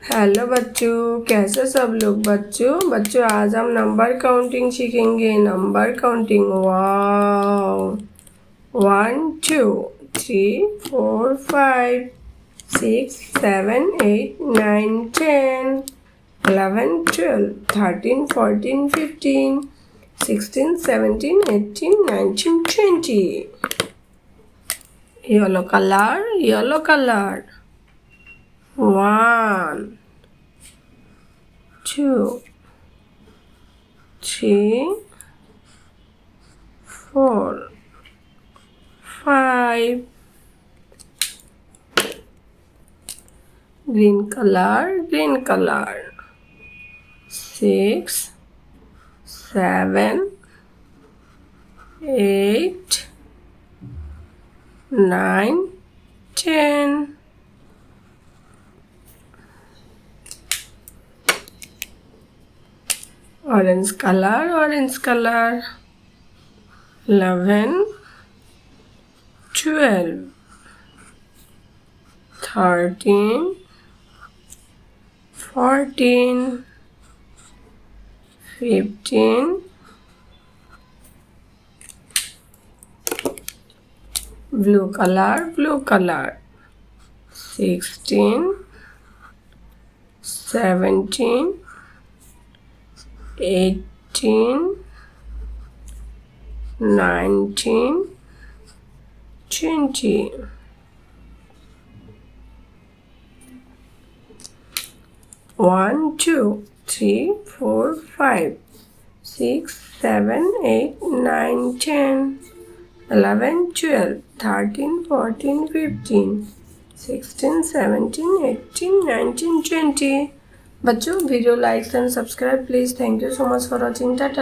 Hello बच्चों, कैसे सब लोग। बच्चों आज हम नंबर काउंटिंग सीखेंगे। Number counting. Wow. 1 2 3 4 5 6 7 8 9 10 11 12 13 14 15 16 17 18 19 20 Yellow color. 1 2 3 4 5 green color 6 7 8 9 10 orange color 11 12 13 14 15 blue color 16 17 18 19 20 1 2 3 4 5 6 7 8 9 10 11 12 13 14 15 16 17 18 19 20 बच्चों video like and subscribe please. Thank you so much for watching. Tata.